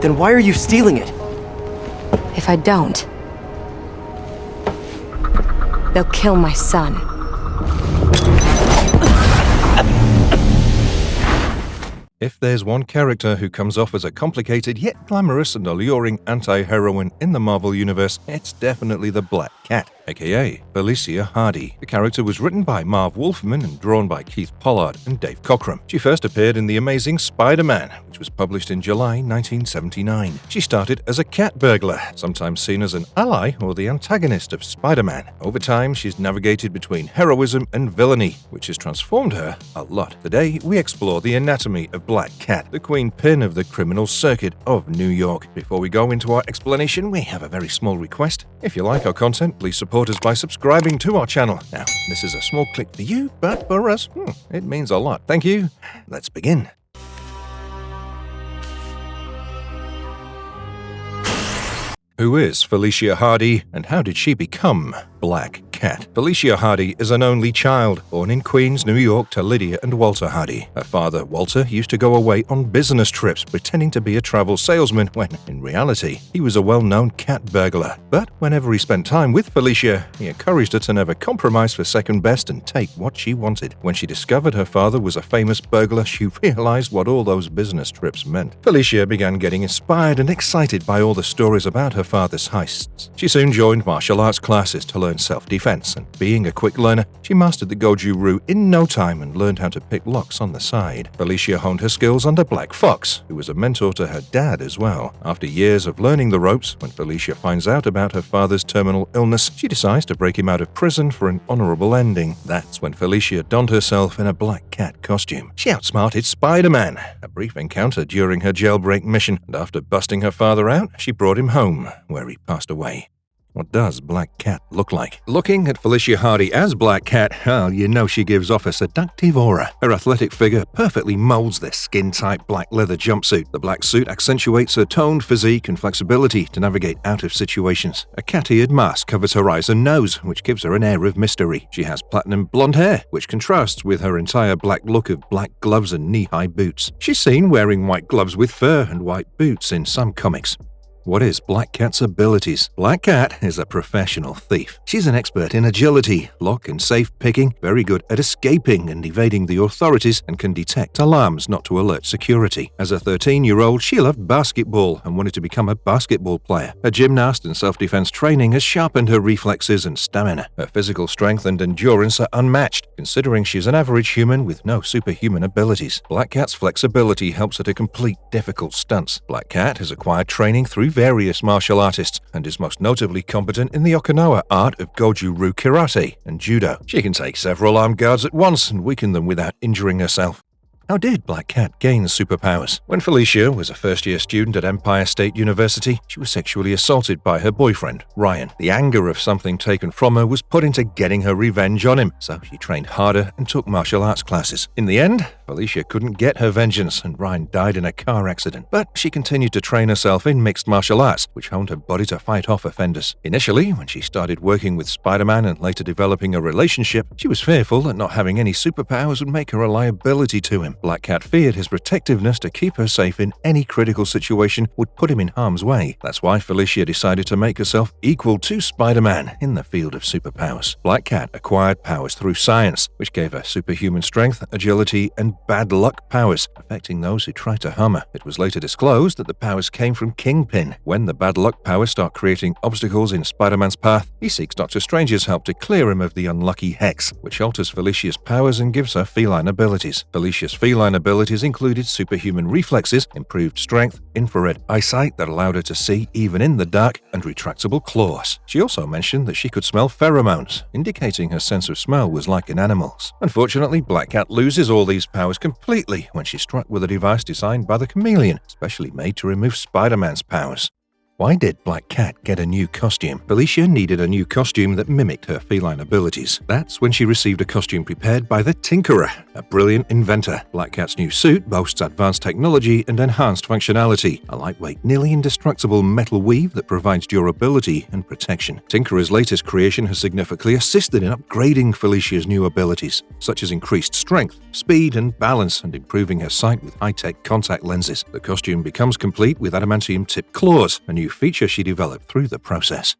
Then why are you stealing it? If I don't, they'll kill my son. If there's one character who comes off as a complicated yet glamorous and alluring anti-heroine in the Marvel Universe, it's definitely the Black Cat, aka Felicia Hardy. The character was written by Marv Wolfman and drawn by Keith Pollard and Dave Cockrum. She first appeared in The Amazing Spider-Man, which was published in July 1979. She started as a cat burglar, sometimes seen as an ally or the antagonist of Spider-Man. Over time, she's navigated between heroism and villainy, which has transformed her a lot. Today, we explore the anatomy of Black Cat, the Queenpin of the criminal circuit of New York. Before we go into our explanation, we have a very small request. If you like our content, please support us by subscribing to our channel. Now, this is a small click for you, but for us, it means a lot. Thank you. Let's begin. Who is Felicia Hardy, and how did she become Black Cat? Felicia Hardy is an only child, born in Queens, New York to Lydia and Walter Hardy. Her father, Walter, used to go away on business trips pretending to be a travel salesman when, in reality, he was a well-known cat burglar. But whenever he spent time with Felicia, he encouraged her to never compromise for second best and take what she wanted. When she discovered her father was a famous burglar, she realized what all those business trips meant. Felicia began getting inspired and excited by all the stories about her father's heists. She soon joined martial arts classes to learn self-defense, and being a quick learner, she mastered the goju-ryu in no time and learned how to pick locks on the side. Felicia honed her skills under Black Fox, who was a mentor to her dad as well. After years of learning the ropes, when Felicia finds out about her father's terminal illness, she decides to break him out of prison for an honorable ending. That's when Felicia donned herself in a Black Cat costume. She outsmarted Spider-Man. A brief encounter during her jailbreak mission, and after busting her father out, she brought him home, where he passed away. What does Black Cat look like? Looking at Felicia Hardy as Black Cat, well, you know she gives off a seductive aura. Her athletic figure perfectly molds this skin-tight black leather jumpsuit. The black suit accentuates her toned physique and flexibility to navigate out of situations. A cat-eared mask covers her eyes and nose, which gives her an air of mystery. She has platinum blonde hair, which contrasts with her entire black look of black gloves and knee-high boots. She's seen wearing white gloves with fur and white boots in some comics. What is Black Cat's abilities? Black Cat is a professional thief. She's an expert in agility, lock and safe picking, very good at escaping and evading the authorities, and can detect alarms not to alert security. As a 13-year-old, she loved basketball and wanted to become a basketball player. Her gymnast and self-defense training has sharpened her reflexes and stamina. Her physical strength and endurance are unmatched, considering she's an average human with no superhuman abilities. Black Cat's flexibility helps her to complete difficult stunts. Black Cat has acquired training through various martial artists and is most notably competent in the Okinawa art of goju-ryu karate and judo. She can take several armed guards at once and weaken them without injuring herself. How did Black Cat gain superpowers? When Felicia was a first-year student at Empire State University, she was sexually assaulted by her boyfriend, Ryan. The anger of something taken from her was put into getting her revenge on him, so she trained harder and took martial arts classes. In the end, Felicia couldn't get her vengeance and Ryan died in a car accident, but she continued to train herself in mixed martial arts, which honed her body to fight off offenders. Initially, when she started working with Spider-Man and later developing a relationship, she was fearful that not having any superpowers would make her a liability to him. Black Cat feared his protectiveness to keep her safe in any critical situation would put him in harm's way. That's why Felicia decided to make herself equal to Spider-Man in the field of superpowers. Black Cat acquired powers through science, which gave her superhuman strength, agility, and bad luck powers, affecting those who tried to harm her. It was later disclosed that the powers came from Kingpin. When the bad luck powers start creating obstacles in Spider-Man's path, he seeks Dr. Strange's help to clear him of the unlucky hex, which alters Felicia's powers and gives her feline abilities. Felicia's feline abilities included superhuman reflexes, improved strength, infrared eyesight that allowed her to see even in the dark, and retractable claws. She also mentioned that she could smell pheromones, indicating her sense of smell was like an animal's. Unfortunately, Black Cat loses all these powers completely when she's struck with a device designed by the Chameleon, specially made to remove Spider-Man's powers. Why did Black Cat get a new costume? Felicia needed a new costume that mimicked her feline abilities. That's when she received a costume prepared by the Tinkerer, a brilliant inventor. Black Cat's new suit boasts advanced technology and enhanced functionality, a lightweight, nearly indestructible metal weave that provides durability and protection. Tinkerer's latest creation has significantly assisted in upgrading Felicia's new abilities, such as increased strength, speed, and balance, and improving her sight with high-tech contact lenses. The costume becomes complete with adamantium-tipped claws, a new feature she developed through the process.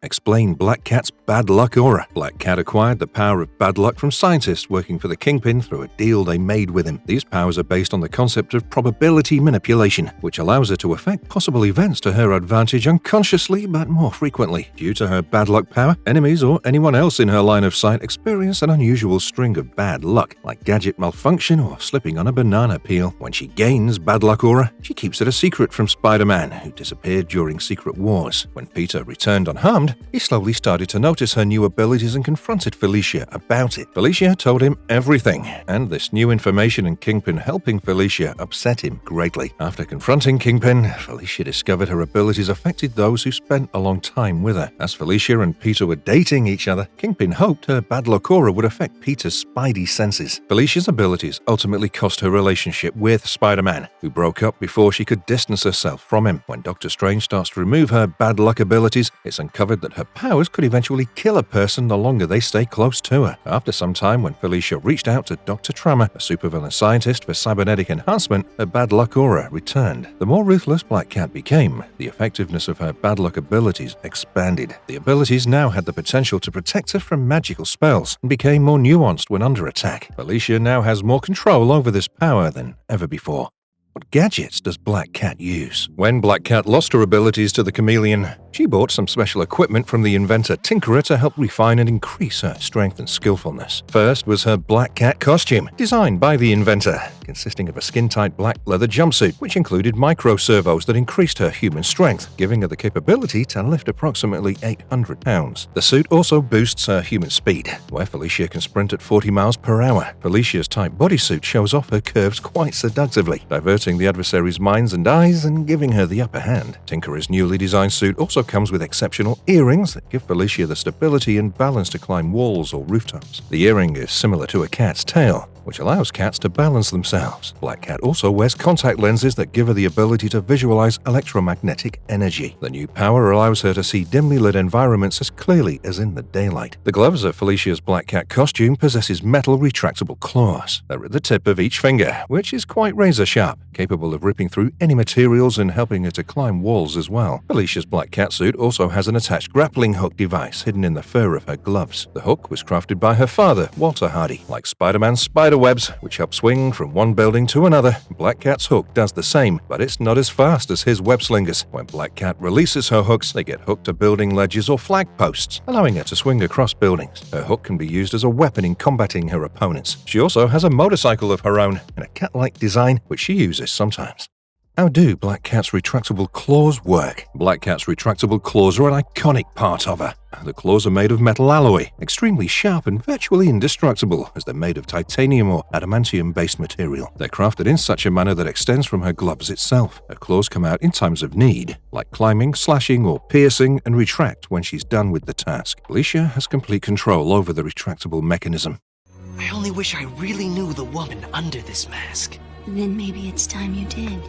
Explain Black Cat's bad luck aura. Black Cat acquired the power of bad luck from scientists working for the Kingpin through a deal they made with him. These powers are based on the concept of probability manipulation, which allows her to affect possible events to her advantage unconsciously but more frequently. Due to her bad luck power, enemies or anyone else in her line of sight experience an unusual string of bad luck, like gadget malfunction or slipping on a banana peel. When she gains bad luck aura, she keeps it a secret from Spider-Man, who disappeared during Secret Wars. When Peter returned unharmed, he slowly started to notice her new abilities and confronted Felicia about it. Felicia told him everything, and this new information and Kingpin helping Felicia upset him greatly. After confronting Kingpin, Felicia discovered her abilities affected those who spent a long time with her. As Felicia and Peter were dating each other, Kingpin hoped her bad luck aura would affect Peter's spidey senses. Felicia's abilities ultimately cost her relationship with Spider-Man, who broke up before she could distance herself from him. When Doctor Strange starts to remove her bad luck abilities, it's uncovered that her powers could eventually kill a person the longer they stay close to her. After some time, when Felicia reached out to Dr. Trammer, a supervillain scientist for cybernetic enhancement, her bad luck aura returned. The more ruthless Black Cat became, the effectiveness of her bad luck abilities expanded. The abilities now had the potential to protect her from magical spells and became more nuanced when under attack. Felicia now has more control over this power than ever before. What gadgets does Black Cat use? When Black Cat lost her abilities to the chameleon, she bought some special equipment from the inventor Tinkerer to help refine and increase her strength and skillfulness. First was her Black Cat costume, designed by the inventor, consisting of a skin-tight black leather jumpsuit, which included micro-servos that increased her human strength, giving her the capability to lift approximately 800 pounds. The suit also boosts her human speed, where Felicia can sprint at 40 miles per hour. Felicia's tight bodysuit shows off her curves quite seductively, diverting the adversary's minds and eyes and giving her the upper hand. Tinkerer's newly designed suit also comes with exceptional earrings that give Felicia the stability and balance to climb walls or rooftops. The earring is similar to a cat's tail, which allows cats to balance themselves. Black Cat also wears contact lenses that give her the ability to visualize electromagnetic energy. The new power allows her to see dimly lit environments as clearly as in the daylight. The gloves of Felicia's Black Cat costume possesses metal retractable claws. They're at the tip of each finger, which is quite razor sharp, capable of ripping through any materials and helping her to climb walls as well. Felicia's Black Cat suit also has an attached grappling hook device hidden in the fur of her gloves. The hook was crafted by her father, Walter Hardy. Like Spider-Man's spider webs, which help swing from one building to another, Black Cat's hook does the same, but it's not as fast as his web slingers. When Black Cat releases her hooks, they get hooked to building ledges or flag posts, allowing her to swing across buildings. Her hook can be used as a weapon in combating her opponents. She also has a motorcycle of her own and a cat-like design, which she uses sometimes. How do Black Cat's retractable claws work? Black Cat's retractable claws are an iconic part of her. The claws are made of metal alloy, extremely sharp and virtually indestructible, as they're made of titanium or adamantium-based material. They're crafted in such a manner that extends from her gloves itself. Her claws come out in times of need, like climbing, slashing, or piercing, and retract when she's done with the task. Felicia has complete control over the retractable mechanism. I only wish I really knew the woman under this mask. Then maybe it's time you did.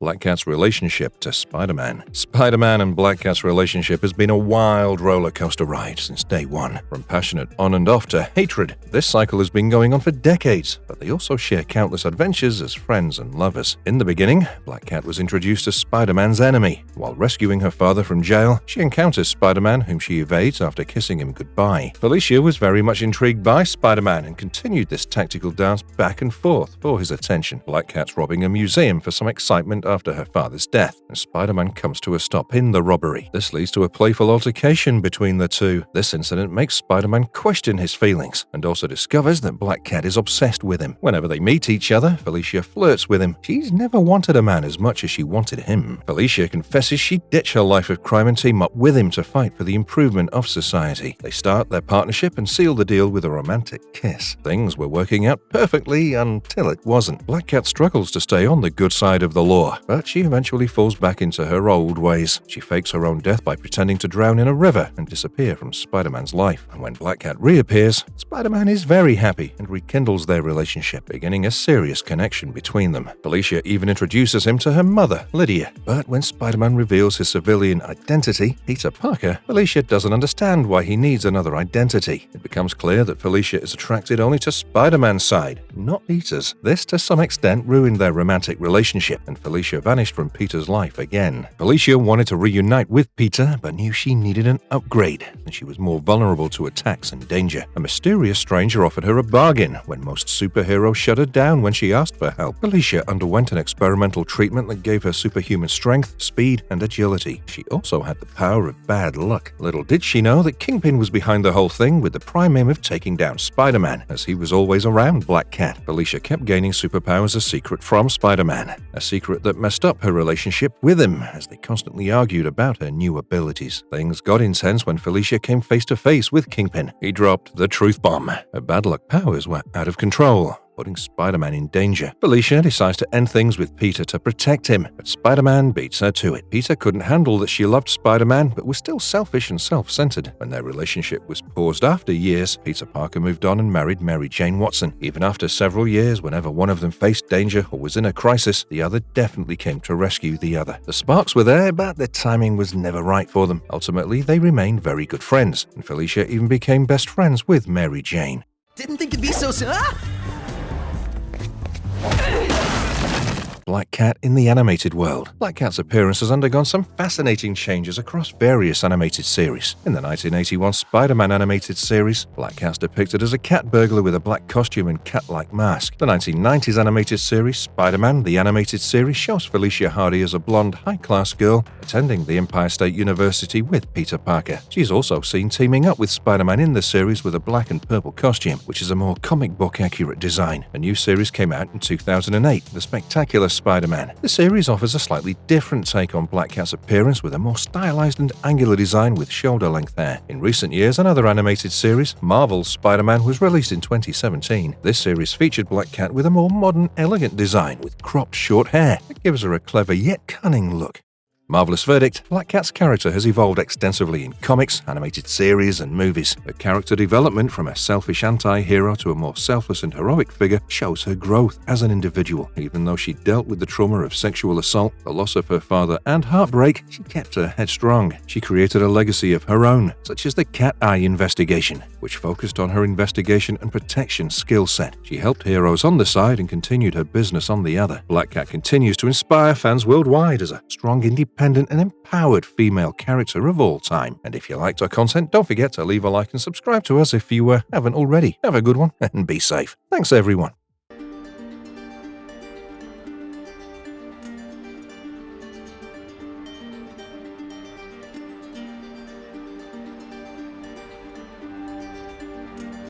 Black Cat's relationship to Spider-Man. Spider-Man and Black Cat's relationship has been a wild roller coaster ride since day one. From passionate on and off to hatred, this cycle has been going on for decades, but they also share countless adventures as friends and lovers. In the beginning, Black Cat was introduced as Spider-Man's enemy. While rescuing her father from jail, she encounters Spider-Man, whom she evades after kissing him goodbye. Felicia was very much intrigued by Spider-Man and continued this tactical dance back and forth for his attention. Black Cat's robbing a museum for some excitement after her father's death, and Spider-Man comes to a stop in the robbery. This leads to a playful altercation between the two. This incident makes Spider-Man question his feelings, and also discovers that Black Cat is obsessed with him. Whenever they meet each other, Felicia flirts with him. She's never wanted a man as much as she wanted him. Felicia confesses she'd ditch her life of crime and team up with him to fight for the improvement of society. They start their partnership and seal the deal with a romantic kiss. Things were working out perfectly until it wasn't. Black Cat struggles to stay on the good side of the law, power, but she eventually falls back into her old ways. She fakes her own death by pretending to drown in a river and disappear from Spider-Man's life. And when Black Cat reappears, Spider-Man is very happy and rekindles their relationship, beginning a serious connection between them. Felicia even introduces him to her mother, Lydia. But when Spider-Man reveals his civilian identity, Peter Parker, Felicia doesn't understand why he needs another identity. It becomes clear that Felicia is attracted only to Spider-Man's side, not Peter's. This, to some extent, ruined their romantic relationship, and Felicia vanished from Peter's life again. Felicia wanted to reunite with Peter, but knew she needed an upgrade, and she was more vulnerable to attacks and danger. A mysterious stranger offered her a bargain when most superheroes shut her down when she asked for help. Felicia underwent an experimental treatment that gave her superhuman strength, speed, and agility. She also had the power of bad luck. Little did she know that Kingpin was behind the whole thing, with the prime aim of taking down Spider-Man, as he was always around Black Cat. Felicia kept gaining superpowers a secret from Spider-Man, a secret that messed up her relationship with him, as they constantly argued about her new abilities. Things got intense when Felicia came face to face with Kingpin. He dropped the truth bomb. Her bad luck powers were out of control, putting Spider-Man in danger. Felicia decides to end things with Peter to protect him, but Spider-Man beats her to it. Peter couldn't handle that she loved Spider-Man, but was still selfish and self-centered. When their relationship was paused after years, Peter Parker moved on and married Mary Jane Watson. Even after several years, whenever one of them faced danger or was in a crisis, the other definitely came to rescue the other. The sparks were there, but the timing was never right for them. Ultimately, they remained very good friends, and Felicia even became best friends with Mary Jane. Didn't think it'd be so soon. Black Cat in the animated world. Black Cat's appearance has undergone some fascinating changes across various animated series. In the 1981 Spider-Man animated series, Black Cat's depicted as a cat burglar with a black costume and cat-like mask. The 1990s animated series, Spider-Man, the animated series, shows Felicia Hardy as a blonde, high-class girl attending the Empire State University with Peter Parker. She's also seen teaming up with Spider-Man in the series with a black and purple costume, which is a more comic book-accurate design. A new series came out in 2008, The Spectacular Spider-Man. The series offers a slightly different take on Black Cat's appearance with a more stylized and angular design with shoulder-length hair. In recent years, another animated series, Marvel's Spider-Man, was released in 2017. This series featured Black Cat with a more modern, elegant design with cropped short hair that gives her a clever yet cunning look. Marvelous verdict: Black Cat's character has evolved extensively in comics, animated series, and movies. Her character development from a selfish anti-hero to a more selfless and heroic figure shows her growth as an individual. Even though she dealt with the trauma of sexual assault, the loss of her father, and heartbreak, she kept her head strong. She created a legacy of her own, such as the Cat Eye investigation, which focused on her investigation and protection skill set. She helped heroes on the side and continued her business on the other. Black Cat continues to inspire fans worldwide as a strong, independent, and empowered female character of all time. And if you liked our content, don't forget to leave a like and subscribe to us if you haven't already. Have a good one and be safe. Thanks, everyone.